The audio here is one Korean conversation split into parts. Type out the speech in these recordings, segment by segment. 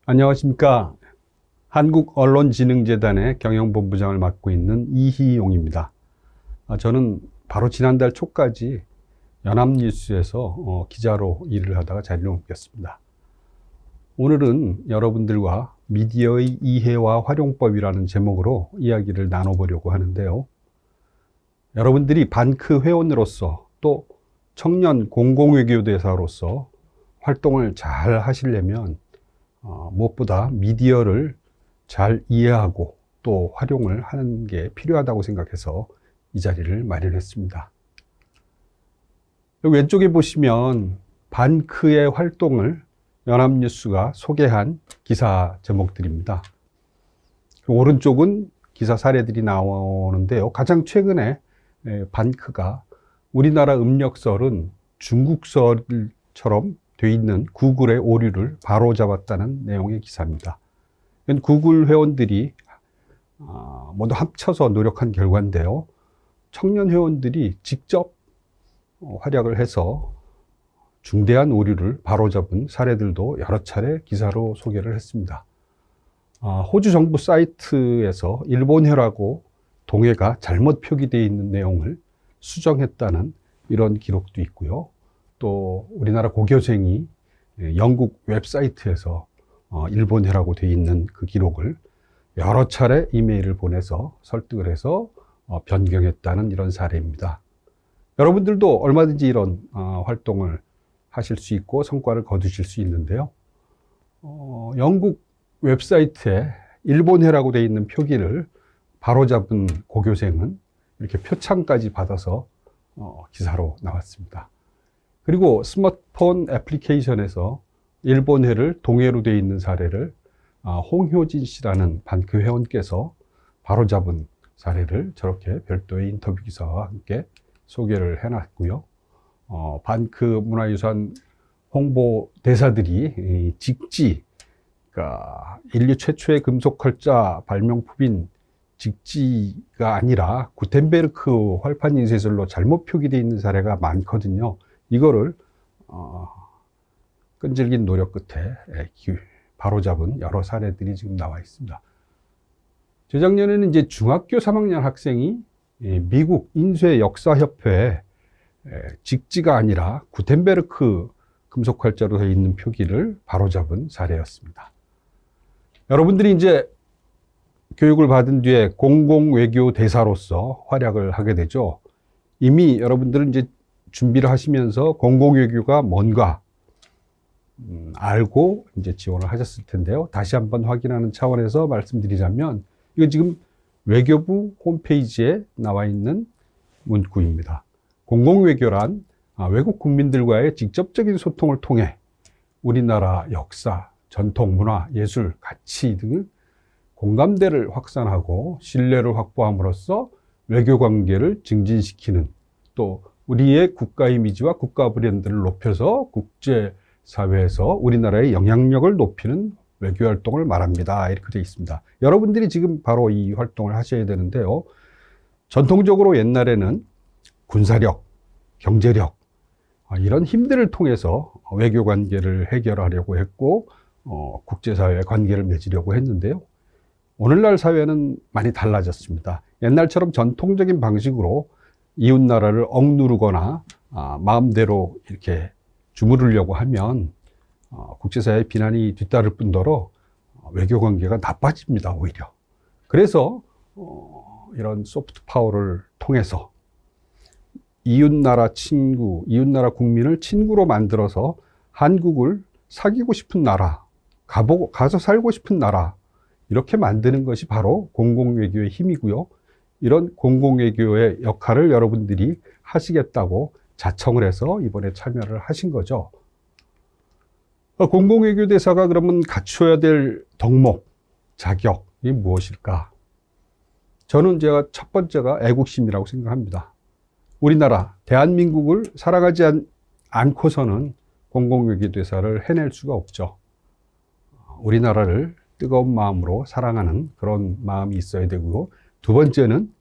안녕하십니까. 한국언론진흥재단의 경영본부장을 맡고 있는 이희용입니다. 저는 바로 지난달 초까지 연합뉴스에서 기자로 일을 하다가 자리를 옮겼습니다. 오늘은 여러분들과 미디어의 이해와 활용법이라는 제목으로 이야기를 나눠보려고 하는데요. 여러분들이 반크 회원으로서 또 청년 공공외교대사로서 활동을 잘 하시려면 무엇보다 미디어를 잘 이해하고 또 활용을 하는 게 필요하다고 생각해서 이 자리를 마련했습니다. 여기 왼쪽에 보시면 반크의 활동을 연합뉴스가 소개한 기사 제목들입니다. 오른쪽은 기사 사례들이 나오는데요. 가장 최근에 반크가 우리나라 음력설은 중국설처럼 돼 있는 구글의 오류를 바로잡았다는 내용의 기사입니다. 이건 구글 회원들이 모두 합쳐서 노력한 결과인데요. 청년 회원들이 직접 활약을 해서 중대한 오류를 바로잡은 사례들도 여러 차례 기사로 소개를 했습니다. 호주 정부 사이트에서 일본해라고 동해가 잘못 표기되어 있는 내용을 수정했다는 이런 기록도 있고요. 또 우리나라 고교생이 영국 웹사이트에서 일본해라고 되어 있는 그 기록을 여러 차례 이메일을 보내서 설득을 해서 변경했다는 이런 사례입니다. 여러분들도 얼마든지 이런 활동을 하실 수 있고 성과를 거두실 수 있는데요. 영국 웹사이트에 일본해라고 되어 있는 표기를 바로잡은 고교생은 이렇게 표창까지 받아서 기사로 나왔습니다. 그리고 스마트폰 애플리케이션에서 일본해를 동해로 되어 있는 사례를 홍효진 씨라는 반크 회원께서 바로잡은 사례를 저렇게 별도의 인터뷰 기사와 함께 소개를 해놨고요. 반크 문화유산 홍보 대사들이 직지, 그러니까 인류 최초의 금속활자 발명품인 직지가 아니라 구텐베르크 활판 인쇄술로 잘못 표기되어 있는 사례가 많거든요. 이거를 끈질긴 노력 끝에 바로잡은 여러 사례들이 지금 나와 있습니다. 재작년에는 이제 중학교 3학년 학생이 미국 인쇄 역사협회에 직지가 아니라 구텐베르크 금속활자로 되어 있는 표기를 바로잡은 사례였습니다. 여러분들이 이제 교육을 받은 뒤에 공공외교 대사로서 활약을 하게 되죠. 이미 여러분들은 이제 준비를 하시면서 공공외교가 뭔가 알고 이제 지원을 하셨을 텐데요. 다시 한번 확인하는 차원에서 말씀드리자면 이거 지금 외교부 홈페이지에 나와 있는 문구입니다. 공공외교란 외국 국민들과의 직접적인 소통을 통해 우리나라 역사, 전통, 문화, 예술, 가치 등을 공감대를 확산하고 신뢰를 확보함으로써 외교 관계를 증진시키는, 또 우리의 국가 이미지와 국가 브랜드를 높여서 국제사회에서 우리나라의 영향력을 높이는 외교 활동을 말합니다. 이렇게 되어 있습니다. 여러분들이 지금 바로 이 활동을 하셔야 되는데요. 전통적으로 옛날에는 군사력, 경제력, 이런 힘들을 통해서 외교 관계를 해결하려고 했고, 국제사회의 관계를 맺으려고 했는데요. 오늘날 사회는 많이 달라졌습니다. 옛날처럼 전통적인 방식으로 이웃나라를 억누르거나 마음대로 이렇게 주무르려고 하면 국제사회의 비난이 뒤따를 뿐더러 외교관계가 나빠집니다, 오히려. 그래서 이런 소프트 파워를 통해서 이웃나라 친구, 이웃나라 국민을 친구로 만들어서 한국을 사귀고 싶은 나라, 가서 살고 싶은 나라, 이렇게 만드는 것이 바로 공공외교의 힘이고요. 이런 공공외교의 역할을 여러분들이 하시겠다고 자청을 해서 이번에 참여를 하신 거죠. 공공외교 대사가 그러면 갖춰야 될 덕목, 자격이 무엇일까? 저는 제가 첫 번째가 애국심이라고 생각합니다. 우리나라, 대한민국을 사랑하지 않고서는 공공외교 대사를 해낼 수가 없죠. 우리나라를 뜨거운 마음으로 사랑하는 그런 마음이 있어야 되고요. 두 번째는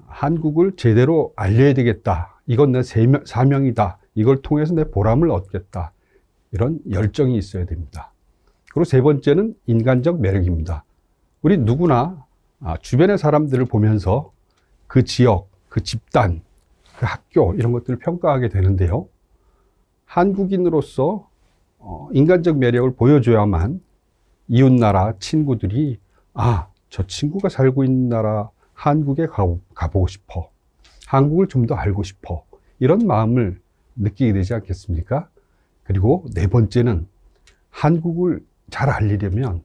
한국을 제대로 알려야 되겠다. 이건 내 사명이다. 이걸 통해서 내 보람을 얻겠다. 이런 열정이 있어야 됩니다. 그리고 세 번째는 인간적 매력입니다. 우리 누구나 주변의 사람들을 보면서 그 지역, 그 집단, 그 학교 이런 것들을 평가하게 되는데요. 한국인으로서 인간적 매력을 보여줘야만 이웃나라 친구들이 저 친구가 살고 있는 나라 한국에 가보고 싶어. 한국을 좀 더 알고 싶어. 이런 마음을 느끼게 되지 않겠습니까? 그리고 네 번째는 한국을 잘 알리려면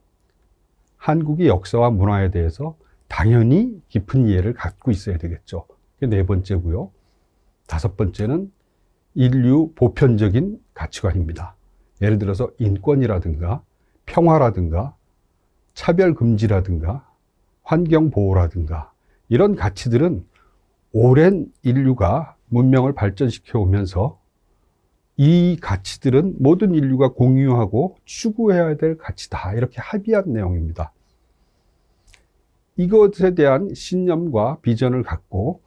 한국의 역사와 문화에 대해서 당연히 깊은 이해를 갖고 있어야 되겠죠. 그게 네 번째고요. 다섯 번째는 인류 보편적인 가치관입니다. 예를 들어서 인권이라든가 평화라든가 차별금지라든가 환경보호라든가 이런 가치들은 오랜 인류가 문명을 발전시켜 오면서 이 가치들은 모든 인류가 공유하고 추구해야 될 가치다. 이렇게 합의한 내용입니다. 이것에 대한 신념과 비전을 갖고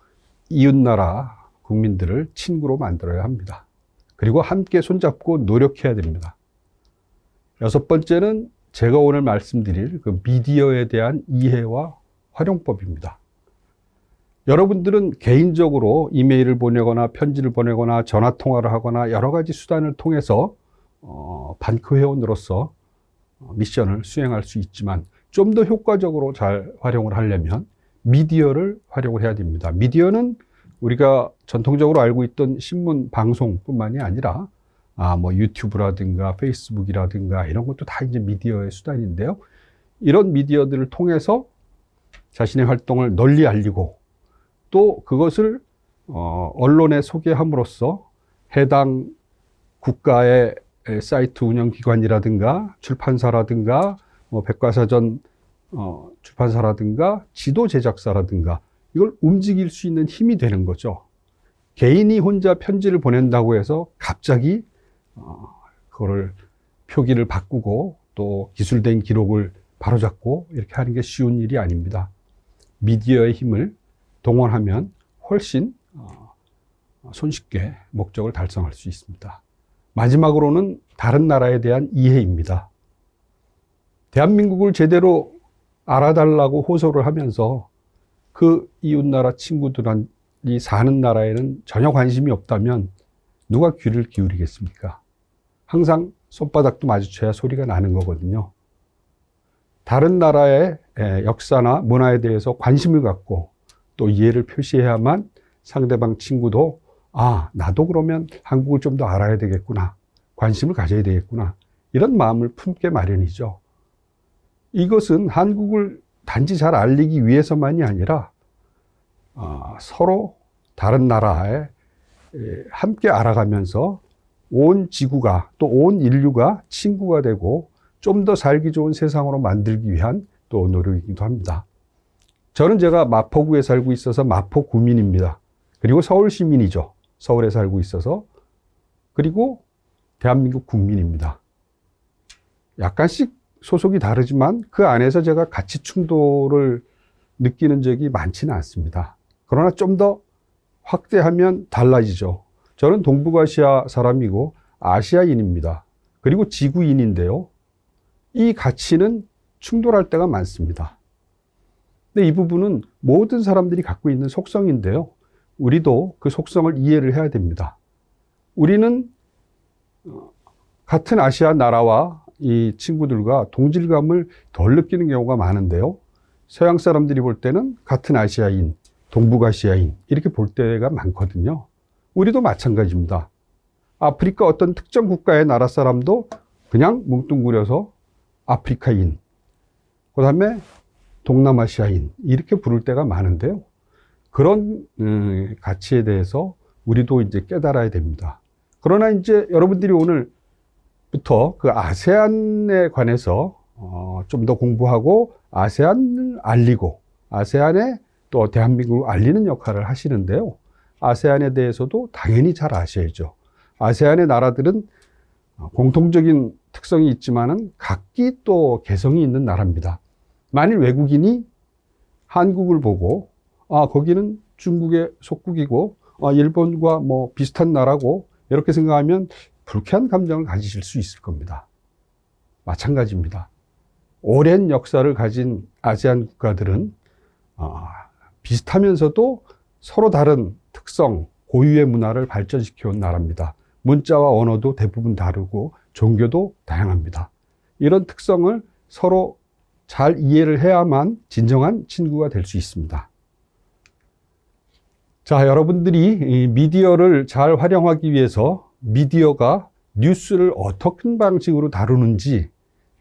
이웃나라 국민들을 친구로 만들어야 합니다. 그리고 함께 손잡고 노력해야 됩니다. 여섯 번째는 제가 오늘 말씀드릴 그 미디어에 대한 이해와 활용법입니다. 여러분들은 개인적으로 이메일을 보내거나 편지를 보내거나 전화통화를 하거나 여러 가지 수단을 통해서 반크 회원으로서 미션을 수행할 수 있지만 좀 더 효과적으로 잘 활용을 하려면 미디어를 활용을 해야 됩니다. 미디어는 우리가 전통적으로 알고 있던 신문, 방송뿐만이 아니라 뭐 유튜브라든가 페이스북이라든가 이런 것도 다 이제 미디어의 수단인데요. 이런 미디어들을 통해서 자신의 활동을 널리 알리고 또 그것을 언론에 소개함으로써 해당 국가의 사이트 운영기관이라든가 출판사라든가 뭐 백과사전 출판사라든가 지도 제작사라든가 이걸 움직일 수 있는 힘이 되는 거죠. 개인이 혼자 편지를 보낸다고 해서 갑자기 그거를 표기를 바꾸고 또 기술된 기록을 바로잡고 이렇게 하는 게 쉬운 일이 아닙니다. 미디어의 힘을 동원하면 훨씬 손쉽게 목적을 달성할 수 있습니다. 마지막으로는 다른 나라에 대한 이해입니다. 대한민국을 제대로 알아달라고 호소를 하면서 그 이웃나라 친구들이 사는 나라에는 전혀 관심이 없다면 누가 귀를 기울이겠습니까? 항상 손바닥도 마주쳐야 소리가 나는 거거든요. 다른 나라의 역사나 문화에 대해서 관심을 갖고 또 이해를 표시해야만 상대방 친구도 나도 그러면 한국을 좀 더 알아야 되겠구나. 관심을 가져야 되겠구나. 이런 마음을 품게 마련이죠. 이것은 한국을 단지 잘 알리기 위해서만이 아니라 서로 다른 나라에 함께 알아가면서 온 지구가 또 온 인류가 친구가 되고 좀 더 살기 좋은 세상으로 만들기 위한 또 노력이기도 합니다. 저는 제가 마포구에 살고 있어서 마포구민입니다. 그리고 서울 시민이죠. 서울에 살고 있어서. 그리고 대한민국 국민입니다. 약간씩 소속이 다르지만 그 안에서 제가 가치 충돌을 느끼는 적이 많지는 않습니다. 그러나 좀 더 확대하면 달라지죠. 저는 동북아시아 사람이고 아시아인입니다. 그리고 지구인인데요. 이 가치는 충돌할 때가 많습니다. 근데 이 부분은 모든 사람들이 갖고 있는 속성인데요. 우리도 그 속성을 이해를 해야 됩니다. 우리는 같은 아시아 나라와 이 친구들과 동질감을 덜 느끼는 경우가 많은데요. 서양 사람들이 볼 때는 같은 아시아인, 동북아시아인 이렇게 볼 때가 많거든요. 우리도 마찬가지입니다. 아프리카 어떤 특정 국가의 나라 사람도 그냥 뭉뚱그려서 아프리카인, 그 다음에 동남아시아인 이렇게 부를 때가 많은데요. 그런 가치에 대해서 우리도 이제 깨달아야 됩니다. 그러나 이제 여러분들이 오늘부터 그 아세안에 관해서 좀 더 공부하고 아세안을 알리고 아세안에 또 대한민국을 알리는 역할을 하시는데요. 아세안에 대해서도 당연히 잘 아셔야죠. 아세안의 나라들은 공통적인 특성이 있지만은 각기 또 개성이 있는 나라입니다. 만일 외국인이 한국을 보고 거기는 중국의 속국이고 일본과 뭐 비슷한 나라고 이렇게 생각하면 불쾌한 감정을 가지실 수 있을 겁니다. 마찬가지입니다. 오랜 역사를 가진 아세안 국가들은 비슷하면서도 서로 다른 특성, 고유의 문화를 발전시켜온 나라입니다. 문자와 언어도 대부분 다르고 종교도 다양합니다. 이런 특성을 서로 잘 이해를 해야만 진정한 친구가 될 수 있습니다. 자, 여러분들이 이 미디어를 잘 활용하기 위해서 미디어가 뉴스를 어떤 방식으로 다루는지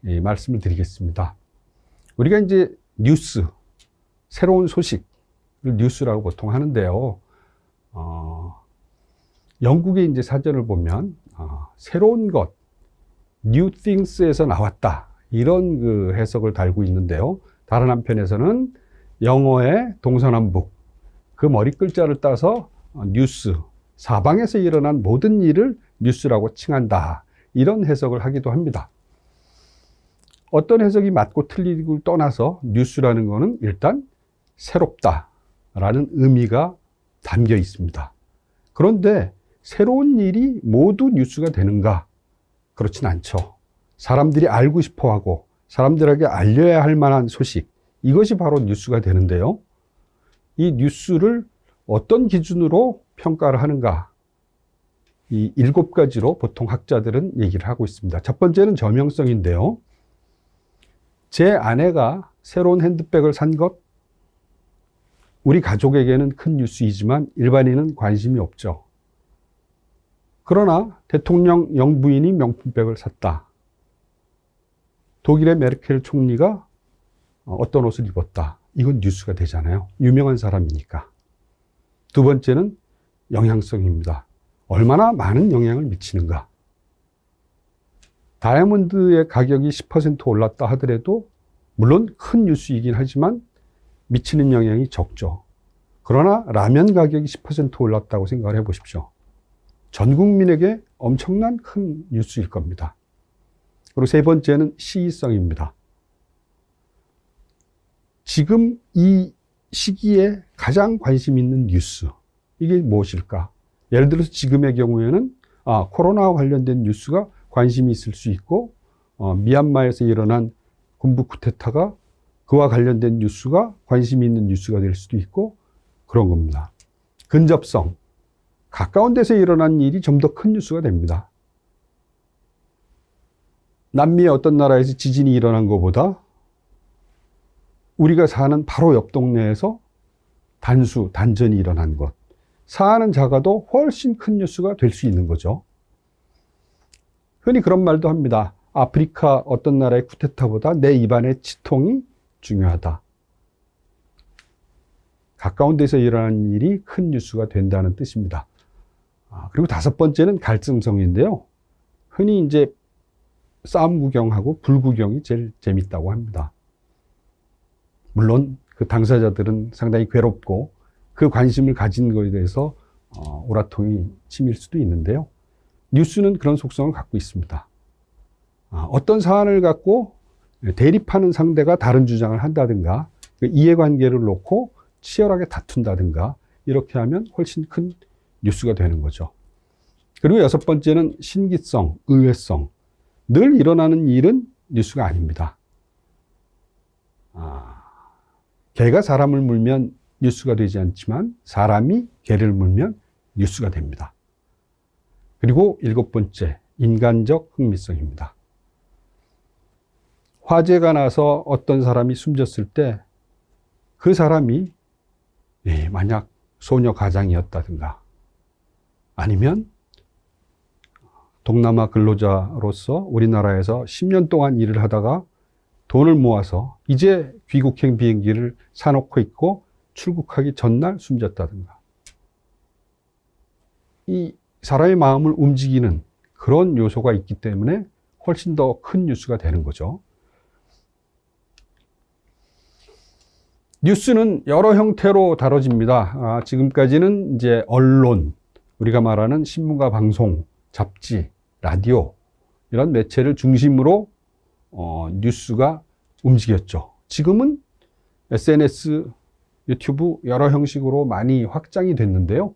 말씀을 드리겠습니다. 우리가 이제 뉴스, 새로운 소식을 뉴스라고 보통 하는데요. 영국의 이제 사전을 보면 새로운 것, new things에서 나왔다, 이런 그 해석을 달고 있는데요. 다른 한편에서는 영어의 동서남북, 그 머리 글자를 따서 뉴스, 사방에서 일어난 모든 일을 뉴스라고 칭한다, 이런 해석을 하기도 합니다. 어떤 해석이 맞고 틀리고를 떠나서 뉴스라는 것은 일단 새롭다라는 의미가 담겨 있습니다. 그런데 새로운 일이 모두 뉴스가 되는가? 그렇진 않죠. 사람들이 알고 싶어하고 사람들에게 알려야 할 만한 소식, 이것이 바로 뉴스가 되는데요. 이 뉴스를 어떤 기준으로 평가를 하는가? 이 7가지로 보통 학자들은 얘기를 하고 있습니다. 첫 번째는 저명성인데요. 제 아내가 새로운 핸드백을 산 것, 우리 가족에게는 큰 뉴스이지만 일반인은 관심이 없죠. 그러나 대통령 영부인이 명품백을 샀다. 독일의 메르켈 총리가 어떤 옷을 입었다. 이건 뉴스가 되잖아요. 유명한 사람이니까. 두 번째는 영향성입니다. 얼마나 많은 영향을 미치는가. 다이아몬드의 가격이 10% 올랐다 하더라도 물론 큰 뉴스이긴 하지만 미치는 영향이 적죠. 그러나 라면 가격이 10% 올랐다고 생각을 해보십시오. 전 국민에게 엄청난 큰 뉴스일 겁니다. 그리고 세 번째는 시의성입니다. 지금 이 시기에 가장 관심 있는 뉴스, 이게 무엇일까? 예를 들어서 지금의 경우에는 코로나와 관련된 뉴스가 관심이 있을 수 있고, 미얀마에서 일어난 군부 쿠데타가 그와 관련된 뉴스가 관심이 있는 뉴스가 될 수도 있고, 그런 겁니다. 근접성, 가까운 데서 일어난 일이 좀 더 큰 뉴스가 됩니다. 남미의 어떤 나라에서 지진이 일어난 것보다 우리가 사는 바로 옆 동네에서 단전이 일어난 것, 사안은 작아도 훨씬 큰 뉴스가 될 수 있는 거죠. 흔히 그런 말도 합니다. 아프리카 어떤 나라의 쿠데타보다 내 입안의 치통이 중요하다. 가까운 데서 일어나는 일이 큰 뉴스가 된다는 뜻입니다. 그리고 다섯 번째는 갈등성인데요. 흔히 이제 싸움 구경하고 불 구경이 제일 재밌다고 합니다. 물론 그 당사자들은 상당히 괴롭고 그 관심을 가진 것에 대해서 오라통이 치밀 수도 있는데요. 뉴스는 그런 속성을 갖고 있습니다. 어떤 사안을 갖고 대립하는 상대가 다른 주장을 한다든가, 그 이해관계를 놓고 치열하게 다툰다든가, 이렇게 하면 훨씬 큰 뉴스가 되는 거죠. 그리고 여섯 번째는 신기성, 의외성. 늘 일어나는 일은 뉴스가 아닙니다. 개가 사람을 물면 뉴스가 되지 않지만 사람이 개를 물면 뉴스가 됩니다. 그리고 일곱 번째, 인간적 흥미성입니다. 화재가 나서 어떤 사람이 숨졌을 때 그 사람이 만약 소녀 가장이었다든가, 아니면 동남아 근로자로서 우리나라에서 10년 동안 일을 하다가 돈을 모아서 이제 귀국행 비행기를 사놓고 있고 출국하기 전날 숨졌다든가, 이 사람의 마음을 움직이는 그런 요소가 있기 때문에 훨씬 더 큰 뉴스가 되는 거죠. 뉴스는 여러 형태로 다뤄집니다. 지금까지는 이제 언론, 우리가 말하는 신문과 방송, 잡지, 라디오, 이런 매체를 중심으로 뉴스가 움직였죠. 지금은 SNS, 유튜브 여러 형식으로 많이 확장이 됐는데요.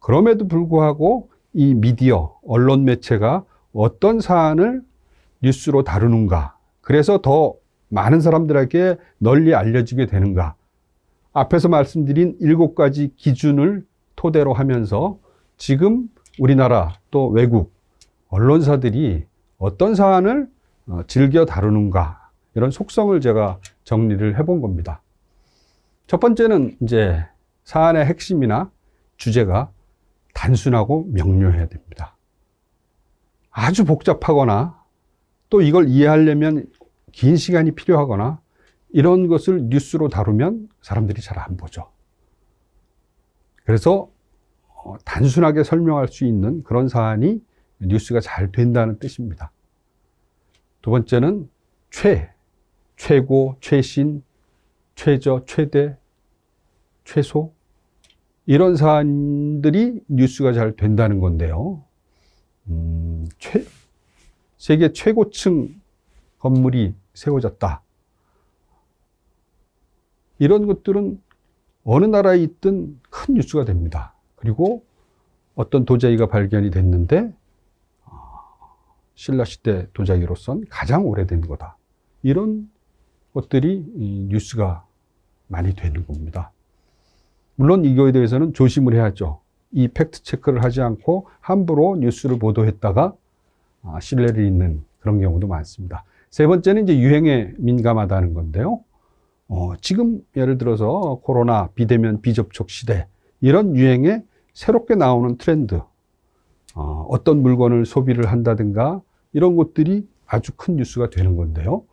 그럼에도 불구하고 이 미디어, 언론 매체가 어떤 사안을 뉴스로 다루는가? 그래서 더 많은 사람들에게 널리 알려지게 되는가? 앞에서 말씀드린 7가지 기준을 토대로 하면서 지금 우리나라 또 외국 언론사들이 어떤 사안을 즐겨 다루는가, 이런 속성을 제가 정리를 해본 겁니다. 첫 번째는 이제 사안의 핵심이나 주제가 단순하고 명료해야 됩니다. 아주 복잡하거나 또 이걸 이해하려면 긴 시간이 필요하거나 이런 것을 뉴스로 다루면 사람들이 잘 안 보죠. 그래서 단순하게 설명할 수 있는 그런 사안이 뉴스가 잘 된다는 뜻입니다. 두 번째는 최고, 최신, 최저, 최대, 최소, 이런 사안들이 뉴스가 잘 된다는 건데요. 세계 최고층 건물이 세워졌다. 이런 것들은 어느 나라에 있든 큰 뉴스가 됩니다. 그리고 어떤 도자기가 발견이 됐는데 신라시대 도자기로선 가장 오래된 거다. 이런 것들이 뉴스가 많이 되는 겁니다. 물론 이거에 대해서는 조심을 해야죠. 이 팩트 체크를 하지 않고 함부로 뉴스를 보도했다가 신뢰를 잃는 그런 경우도 많습니다. 세 번째는 이제 유행에 민감하다는 건데요. 지금 예를 들어서 코로나, 비대면, 비접촉 시대, 이런 유행에 새롭게 나오는 트렌드, 어떤 물건을 소비를 한다든가 이런 것들이 아주 큰 뉴스가 되는 건데요.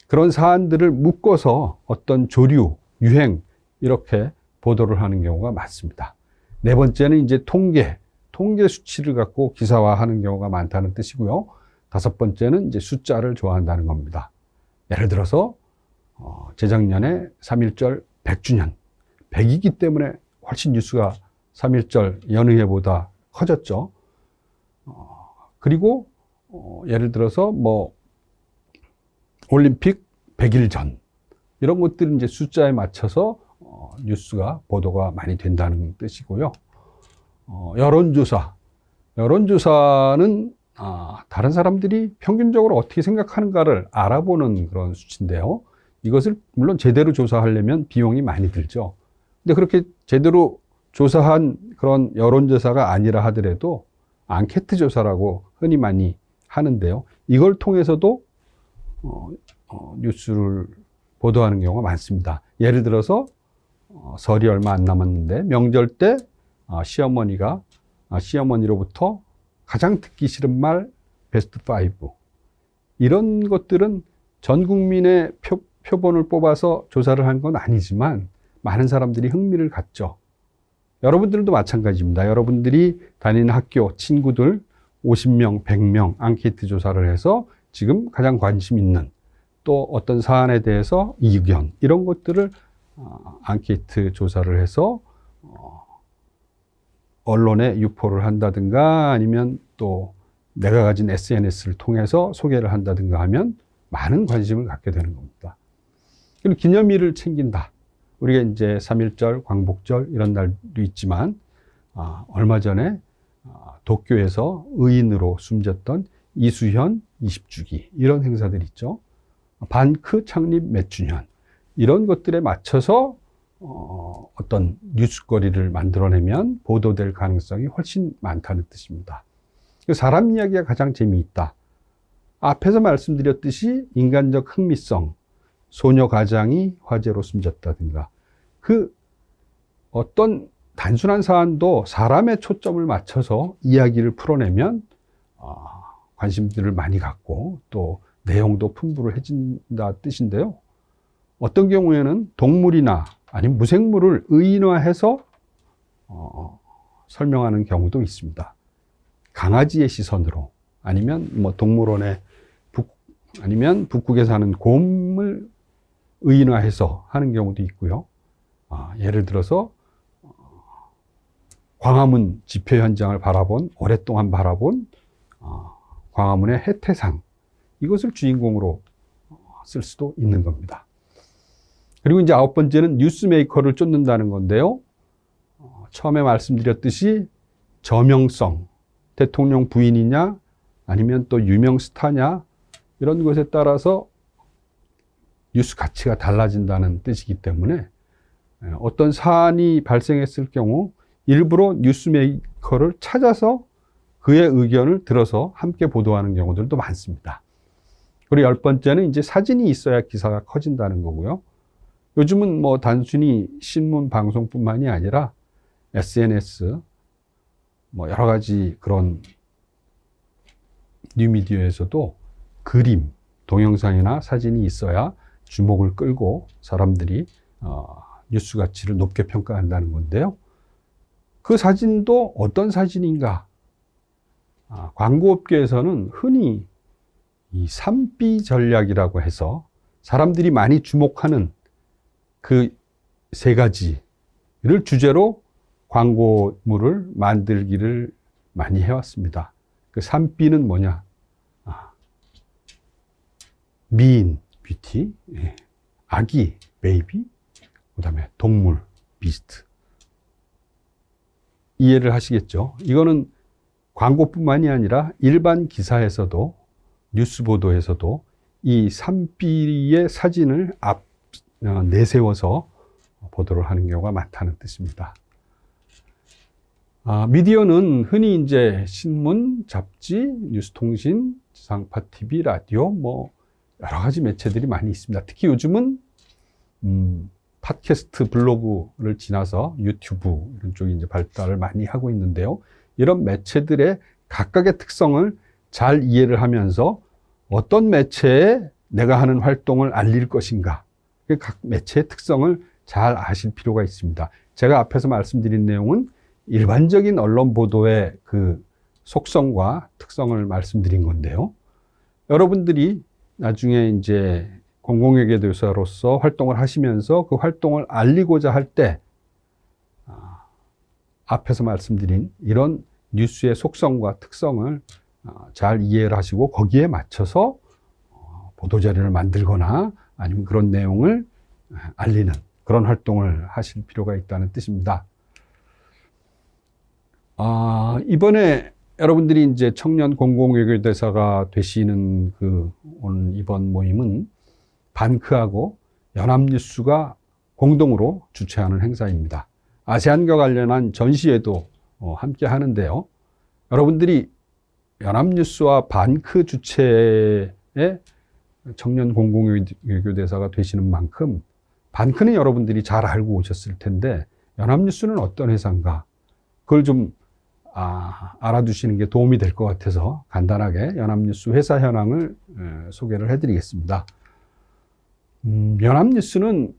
그런 사안들을 묶어서 어떤 조류, 유행, 이렇게 보도를 하는 경우가 많습니다. 네 번째는 이제 통계 수치를 갖고 기사화하는 경우가 많다는 뜻이고요. 다섯 번째는 이제 숫자를 좋아한다는 겁니다. 예를 들어서 재작년에 3.1절 100주년, 100이기 때문에 훨씬 뉴스가 3.1절 연의회보다 커졌죠. 그리고 예를 들어서 뭐 올림픽 100일 전, 이런 것들은 이제 숫자에 맞춰서 뉴스가 보도가 많이 된다는 뜻이고요. 여론조사는 다른 사람들이 평균적으로 어떻게 생각하는가를 알아보는 그런 수치인데요. 이것을 물론 제대로 조사하려면 비용이 많이 들죠. 근데 그렇게 제대로 조사한 그런 여론조사가 아니라 하더라도 앙케트 조사라고 흔히 많이 하는데요. 이걸 통해서도 뉴스를 보도하는 경우가 많습니다. 예를 들어서 설이 얼마 안 남았는데 명절 때 시어머니로부터 가장 듣기 싫은 말 베스트 5, 이런 것들은 전 국민의 표본을 뽑아서 조사를 한 건 아니지만 많은 사람들이 흥미를 갖죠. 여러분들도 마찬가지입니다. 여러분들이 다니는 학교 친구들 50명, 100명 앙케이트 조사를 해서 지금 가장 관심 있는 또 어떤 사안에 대해서 이견, 이런 것들을 앙케이트 조사를 해서 언론에 유포를 한다든가 아니면 또 내가 가진 SNS를 통해서 소개를 한다든가 하면 많은 관심을 갖게 되는 겁니다. 그리고 기념일을 챙긴다. 우리가 이제 3.1절, 광복절 이런 날도 있지만 얼마 전에 도쿄에서 의인으로 숨졌던 이수현 20주기, 이런 행사들 있죠. 반크 창립 몇 주년, 이런 것들에 맞춰서 어떤 뉴스거리를 만들어내면 보도될 가능성이 훨씬 많다는 뜻입니다. 사람 이야기가 가장 재미있다. 앞에서 말씀드렸듯이 인간적 흥미성, 소녀 가장이 화재로 숨졌다든가, 그 어떤 단순한 사안도 사람의 초점을 맞춰서 이야기를 풀어내면 관심들을 많이 갖고 또 내용도 풍부를 해진다 뜻인데요. 어떤 경우에는 동물이나 아니면 무생물을 의인화해서 설명하는 경우도 있습니다. 강아지의 시선으로, 아니면 뭐 동물원에 아니면 북극에 사는 곰을 의인화해서 하는 경우도 있고요. 예를 들어서 광화문 집회 현장을 오랫동안 바라본 광화문의 해태상, 이것을 주인공으로 쓸 수도 있는 겁니다. 그리고 이제 9번째는 뉴스메이커를 쫓는다는 건데요. 처음에 말씀드렸듯이 저명성, 대통령 부인이냐 아니면 또 유명 스타냐 이런 것에 따라서 뉴스 가치가 달라진다는 뜻이기 때문에 어떤 사안이 발생했을 경우 일부러 뉴스메이커를 찾아서 그의 의견을 들어서 함께 보도하는 경우들도 많습니다. 그리고 10번째는 이제 사진이 있어야 기사가 커진다는 거고요. 요즘은 뭐 단순히 신문, 방송뿐만이 아니라 SNS, 뭐 여러 가지 그런 뉴미디어에서도 그림, 동영상이나 사진이 있어야 주목을 끌고 사람들이 뉴스 가치를 높게 평가한다는 건데요. 그 사진도 어떤 사진인가? 광고업계에서는 흔히 이 3B 전략이라고 해서 사람들이 많이 주목하는 그 세 가지를 주제로 광고물을 만들기를 많이 해왔습니다. 그 3B는 뭐냐? 미인, 뷰티, 아기, 베이비, 그 다음에 동물, 비스트. 이해를 하시겠죠? 이거는 광고뿐만이 아니라 일반 기사에서도 뉴스 보도에서도 이 3B의 사진을 내세워서 보도를 하는 경우가 많다는 뜻입니다. 미디어는 흔히 이제 신문, 잡지, 뉴스통신, 지상파 TV, 라디오, 뭐 여러 가지 매체들이 많이 있습니다. 특히 요즘은 팟캐스트, 블로그를 지나서 유튜브 이런 쪽이 이제 발달을 많이 하고 있는데요. 이런 매체들의 각각의 특성을 잘 이해를 하면서 어떤 매체에 내가 하는 활동을 알릴 것인가, 각 매체의 특성을 잘 아실 필요가 있습니다. 제가 앞에서 말씀드린 내용은 일반적인 언론 보도의 그 속성과 특성을 말씀드린 건데요. 여러분들이 나중에 이제 공공외교대사로서 활동을 하시면서 그 활동을 알리고자 할 때 앞에서 말씀드린 이런 뉴스의 속성과 특성을 잘 이해를 하시고 거기에 맞춰서 보도자료를 만들거나 아니면 그런 내용을 알리는 그런 활동을 하실 필요가 있다는 뜻입니다. 이번에 여러분들이 이제 청년 공공외교대사가 되시는 오늘 이번 모임은 반크하고 연합뉴스가 공동으로 주최하는 행사입니다. 아세안과 관련한 전시회도 함께 하는데요. 여러분들이 연합뉴스와 반크 주최의 청년 공공외교대사가 되시는 만큼 반크는 여러분들이 잘 알고 오셨을 텐데 연합뉴스는 어떤 회사인가? 그걸 좀 알아두시는 게 도움이 될 것 같아서 간단하게 연합뉴스 회사 현황을 소개를 해드리겠습니다. 연합뉴스는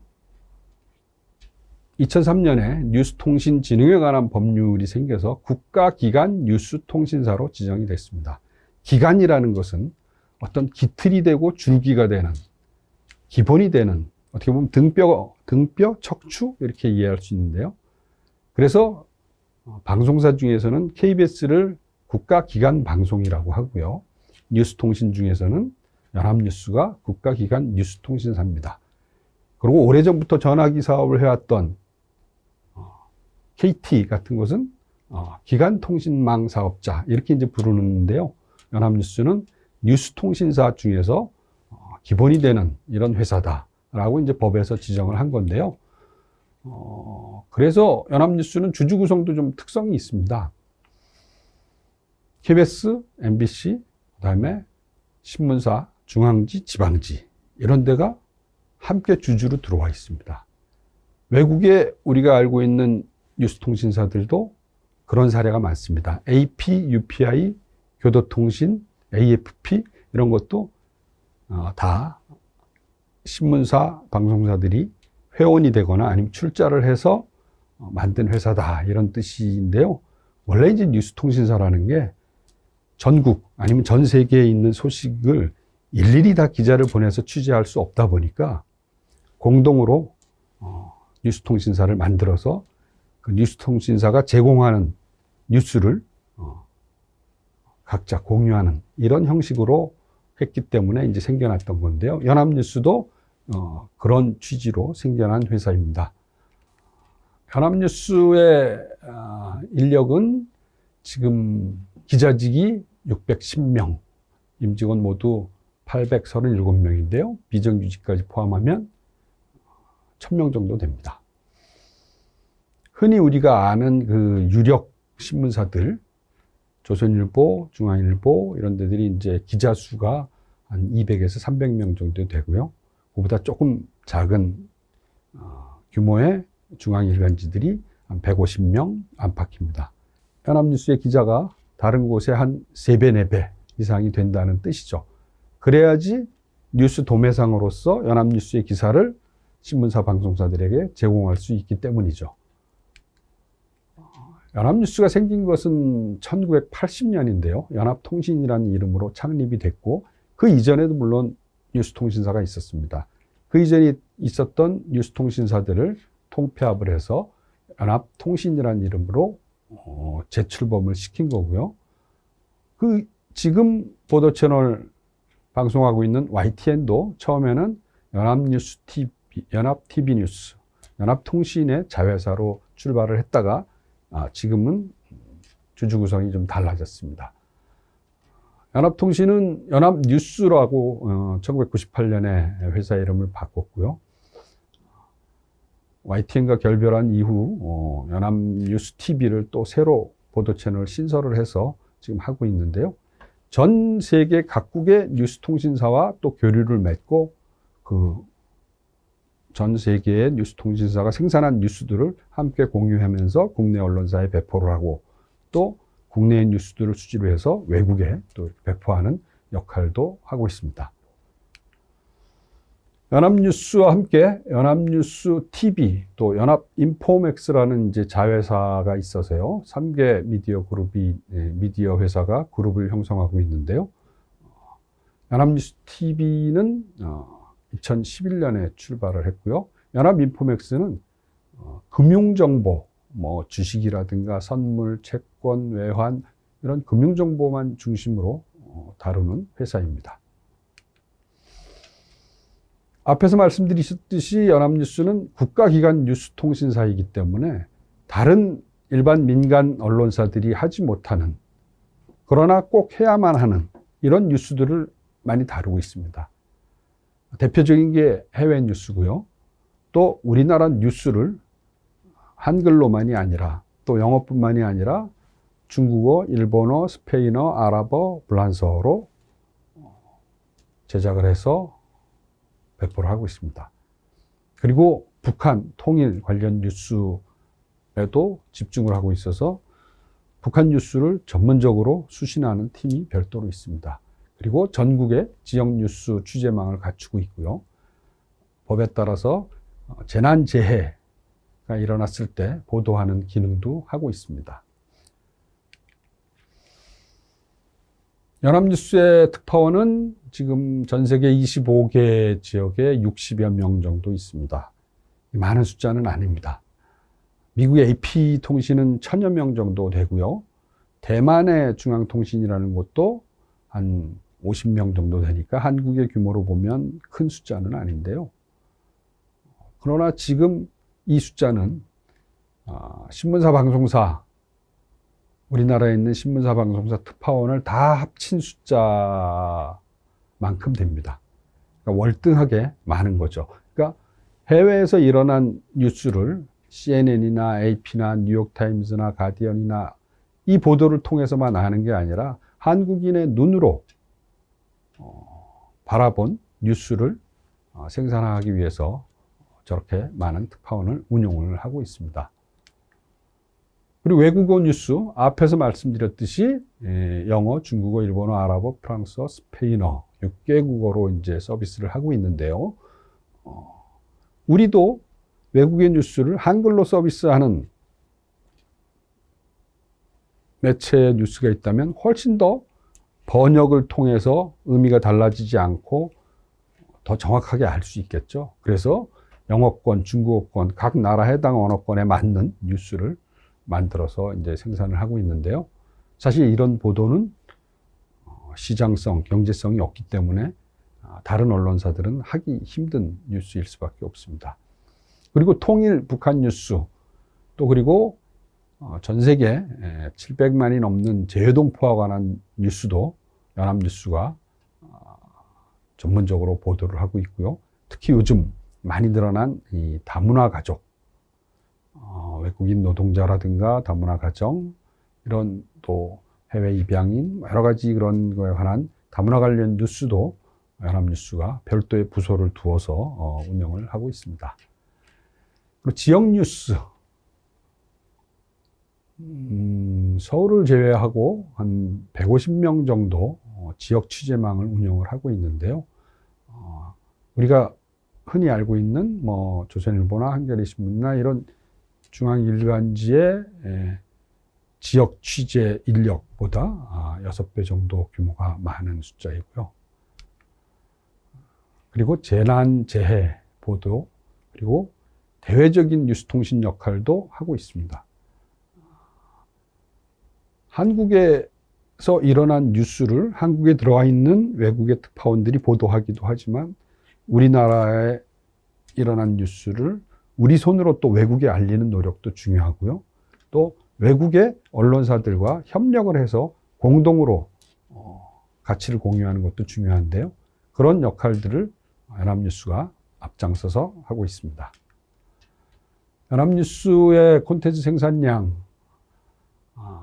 2003년에 뉴스통신진흥에 관한 법률이 생겨서 국가기관 뉴스통신사로 지정이 됐습니다. 기관이라는 것은 어떤 기틀이 되고 줄기가 되는, 기본이 되는, 어떻게 보면 등뼈, 척추 이렇게 이해할 수 있는데요. 그래서 방송사 중에서는 KBS를 국가기관 방송이라고 하고요. 뉴스통신 중에서는 연합뉴스가 국가기관 뉴스통신사입니다. 그리고 오래전부터 전화기 사업을 해왔던 KT 같은 것은 기간통신망 사업자 이렇게 이제 부르는데요. 연합뉴스는 뉴스통신사 중에서 기본이 되는 이런 회사다라고 이제 법에서 지정을 한 건데요. 그래서 연합뉴스는 주주 구성도 좀 특성이 있습니다. KBS, MBC, 그다음에 신문사, 중앙지, 지방지 이런 데가 함께 주주로 들어와 있습니다. 외국에 우리가 알고 있는 뉴스통신사들도 그런 사례가 많습니다. AP, UPI, 교도통신, AFP 이런 것도 다 신문사, 방송사들이 회원이 되거나 아니면 출자를 해서 만든 회사다 이런 뜻인데요. 원래 이제 뉴스통신사라는 게 전국 아니면 전 세계에 있는 소식을 일일이 다 기자를 보내서 취재할 수 없다 보니까 공동으로 뉴스통신사를 만들어서 그 뉴스통신사가 제공하는 뉴스를 각자 공유하는 이런 형식으로 했기 때문에 이제 생겨났던 건데요. 연합뉴스도 그런 취지로 생겨난 회사입니다. 연합뉴스의 인력은 지금 기자직이 610명, 임직원 모두 837명인데요. 비정규직까지 포함하면 1000명 정도 됩니다. 흔히 우리가 아는 그 유력 신문사들, 조선일보, 중앙일보 이런 데들이 이제 기자 수가 한 200에서 300명 정도 되고요. 그보다 조금 작은 규모의 중앙일간지들이 한 150명 안팎입니다. 연합뉴스의 기자가 다른 곳에 한 3배, 4배 이상이 된다는 뜻이죠. 그래야지 뉴스 도매상으로서 연합뉴스의 기사를 신문사, 방송사들에게 제공할 수 있기 때문이죠. 연합뉴스가 생긴 것은 1980년인데요. 연합통신이라는 이름으로 창립이 됐고 그 이전에도 물론 뉴스통신사가 있었습니다. 그 이전에 있었던 뉴스통신사들을 통폐합을 해서 연합통신이라는 이름으로 재출범을 시킨 거고요. 그 지금 보도채널 방송하고 있는 YTN도 처음에는 연합뉴스 TV, 연합TV 뉴스, 연합통신의 자회사로 출발을 했다가 지금은 주주 구성이 좀 달라졌습니다. 연합통신은 연합뉴스라고 1998년에 회사 이름을 바꿨고요. YTN과 결별한 이후 연합뉴스TV를 또 새로 보도채널 신설을 해서 지금 하고 있는데요. 전 세계 각국의 뉴스통신사와 또 교류를 맺고 그 전 세계의 뉴스통신사가 생산한 뉴스들을 함께 공유하면서 국내 언론사에 배포를 하고 또 국내 뉴스들을 수집을 해서 외국에 또 배포하는 역할도 하고 있습니다. 연합뉴스와 함께 연합뉴스 TV 또 연합인포맥스라는 이제 자회사가 있어서요. 3개 미디어 그룹이 미디어 회사가 그룹을 형성하고 있는데요. 연합뉴스 TV는 2011년에 출발을 했고요. 연합인포맥스는 금융정보, 뭐 주식이라든가 선물, 채권, 외환 이런 금융정보만 중심으로 다루는 회사입니다. 앞에서 말씀드렸듯이 연합뉴스는 국가기관 뉴스통신사이기 때문에 다른 일반 민간 언론사들이 하지 못하는 그러나 꼭 해야만 하는 이런 뉴스들을 많이 다루고 있습니다. 대표적인 게 해외 뉴스고요. 또 우리나라 뉴스를 한글로만이 아니라 또 영어뿐만이 아니라 중국어, 일본어, 스페인어, 아랍어, 불란서어로 제작을 해서 배포를 하고 있습니다. 그리고 북한 통일 관련 뉴스에도 집중을 하고 있어서 북한 뉴스를 전문적으로 수신하는 팀이 별도로 있습니다. 그리고 전국의 지역 뉴스 취재망을 갖추고 있고요. 법에 따라서 재난재해가 일어났을 때 보도하는 기능도 하고 있습니다. 연합뉴스의 특파원은 지금 전 세계 25개 지역에 60여 명 정도 있습니다. 많은 숫자는 아닙니다. 미국의 AP통신은 1000여 명 정도 되고요. 대만의 중앙통신이라는 곳도 한 50명 정도 되니까 한국의 규모로 보면 큰 숫자는 아닌데요. 그러나 지금 이 숫자는 신문사, 방송사, 우리나라에 있는 신문사, 방송사 특파원을 다 합친 숫자만큼 됩니다. 그러니까 월등하게 많은 거죠. 그러니까 해외에서 일어난 뉴스를 CNN이나 AP나 뉴욕타임스나 가디언이나 이 보도를 통해서만 아는 게 아니라 한국인의 눈으로 바라본 뉴스를 생산하기 위해서 저렇게 많은 특파원을 운용을 하고 있습니다. 그리고 외국어 뉴스, 앞에서 말씀드렸듯이 영어, 중국어, 일본어, 아랍어, 프랑스어, 스페인어 6개 국어로 이제 서비스를 하고 있는데요. 우리도 외국의 뉴스를 한글로 서비스하는 매체의 뉴스가 있다면 훨씬 더 번역을 통해서 의미가 달라지지 않고 더 정확하게 알 수 있겠죠. 그래서 영어권, 중국어권, 각 나라 해당 언어권에 맞는 뉴스를 만들어서 이제 생산을 하고 있는데요. 사실 이런 보도는 시장성, 경제성이 없기 때문에 다른 언론사들은 하기 힘든 뉴스일 수밖에 없습니다. 그리고 통일 북한 뉴스, 또 그리고 전 세계 700만이 넘는 재외동포와 관한 뉴스도 연합뉴스가 전문적으로 보도를 하고 있고요. 특히 요즘 많이 늘어난 이 다문화 가족, 외국인 노동자라든가 다문화 가정, 이런 또 해외 입양인, 여러 가지 그런 거에 관한 다문화 관련 뉴스도 연합뉴스가 별도의 부서를 두어서 운영을 하고 있습니다. 그리고 지역 뉴스, 서울을 제외하고 한 150명 정도 지역 취재망을 운영을 하고 있는데요. 우리가 흔히 알고 있는 뭐 조선일보나 한겨레신문이나 이런 중앙일간지의 지역 취재 인력보다 6배 정도 규모가 많은 숫자이고요. 그리고 재난, 재해 보도, 그리고 대외적인 뉴스통신 역할도 하고 있습니다. 한국에서 일어난 뉴스를 한국에 들어와 있는 외국의 특파원들이 보도하기도 하지만 우리나라에 일어난 뉴스를 우리 손으로 또 외국에 알리는 노력도 중요하고요. 또 외국의 언론사들과 협력을 해서 공동으로 가치를 공유하는 것도 중요한데요. 그런 역할들을 연합뉴스가 앞장서서 하고 있습니다. 연합뉴스의 콘텐츠 생산량,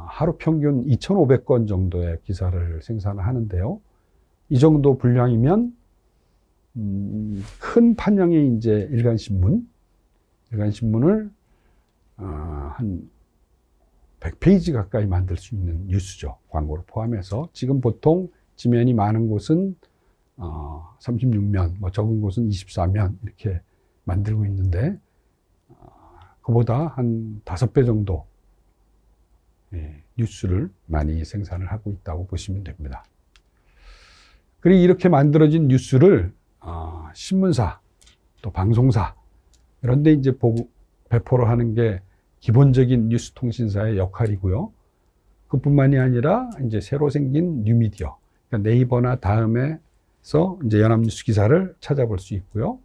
하루 평균 2,500건 정도의 기사를 생산하는데요. 이 정도 분량이면 큰 판형의 이제 일간신문을 한 100페이지 가까이 만들 수 있는 뉴스죠. 광고를 포함해서. 지금 보통 지면이 많은 곳은 36면, 뭐 적은 곳은 24면 이렇게 만들고 있는데 그보다 한 5배 정도 뉴스를 많이 생산을 하고 있다고 보시면 됩니다. 그리고 이렇게 만들어진 뉴스를 신문사, 또 방송사 이런 데 이제 배포를 하는 게 기본적인 뉴스 통신사의 역할이고요. 그뿐만이 아니라 이제 새로 생긴 뉴미디어, 그러니까 네이버나 다음에서 이제 연합뉴스 기사를 찾아볼 수 있고요.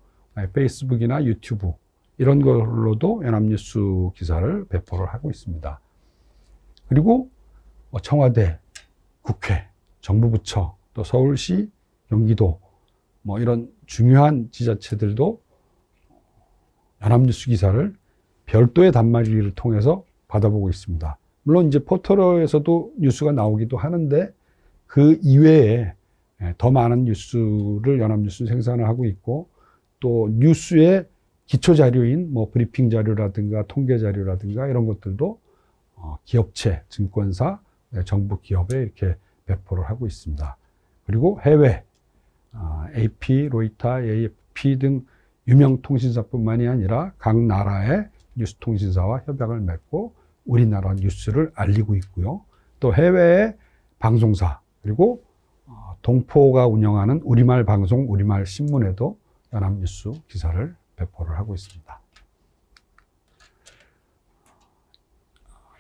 페이스북이나 유튜브 이런 걸로도 연합뉴스 기사를 배포를 하고 있습니다. 그리고 청와대, 국회, 정부 부처, 또 서울시, 경기도 뭐 이런 중요한 지자체들도 연합뉴스 기사를 별도의 단말기를 통해서 받아보고 있습니다. 물론 이제 포털에서도 뉴스가 나오기도 하는데 그 이외에 더 많은 뉴스를 연합뉴스 생산을 하고 있고 또 뉴스의 기초 자료인 뭐 브리핑 자료라든가 통계 자료라든가 이런 것들도 기업체, 증권사, 정부 기업에 이렇게 배포를 하고 있습니다. 그리고 해외, AP, 로이터, AFP 등 유명 통신사뿐만이 아니라 각 나라의 뉴스 통신사와 협약을 맺고 우리나라 뉴스를 알리고 있고요. 또 해외의 방송사, 그리고 동포가 운영하는 우리말 방송, 우리말 신문에도 연합뉴스 기사를 배포를 하고 있습니다.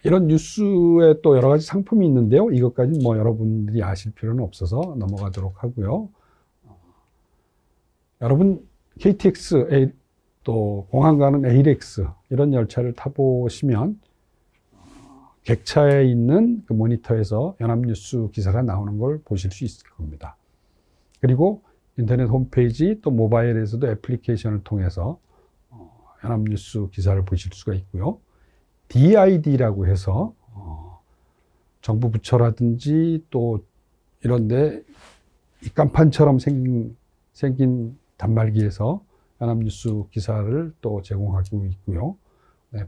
이런 뉴스에 또 여러 가지 상품이 있는데요. 이것까지 뭐 여러분들이 아실 필요는 없어서 넘어가도록 하고요. 여러분 KTX, 또 공항 가는 ALX 이런 열차를 타보시면 객차에 있는 그 모니터에서 연합뉴스 기사가 나오는 걸 보실 수 있을 겁니다. 그리고 인터넷 홈페이지 또 모바일에서도 애플리케이션을 통해서 연합뉴스 기사를 보실 수가 있고요. DID라고 해서 정부 부처라든지 또 이런데 입간판처럼 생긴 단말기에서 연합뉴스 기사를 또 제공하고 있고요.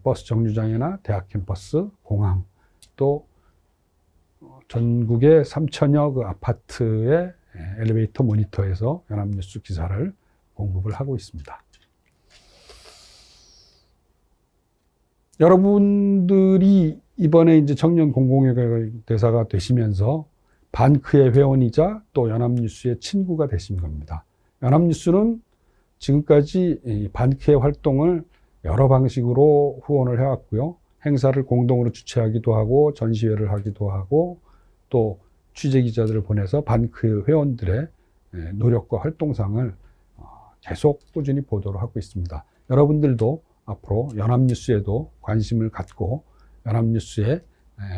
버스 정류장이나 대학 캠퍼스, 공항, 또 전국의 3천여 그 아파트의 엘리베이터 모니터에서 연합뉴스 기사를 공급을 하고 있습니다. 여러분들이 이번에 이제 청년 공공외교 대사가 되시면서 반크의 회원이자 또 연합뉴스의 친구가 되신 겁니다. 연합뉴스는 지금까지 반크의 활동을 여러 방식으로 후원을 해왔고요. 행사를 공동으로 주최하기도 하고 전시회를 하기도 하고 또 취재기자들을 보내서 반크의 회원들의 노력과 활동상을 계속 꾸준히 보도를 하고 있습니다. 여러분들도 앞으로 연합뉴스에도 관심을 갖고 연합뉴스의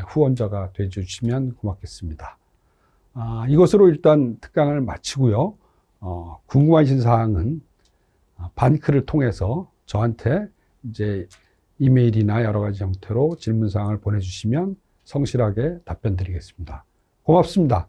후원자가 되어주시면 고맙겠습니다. 이것으로 일단 특강을 마치고요. 궁금하신 사항은 반크를 통해서 저한테 이제 이메일이나 여러 가지 형태로 질문사항을 보내주시면 성실하게 답변 드리겠습니다. 고맙습니다.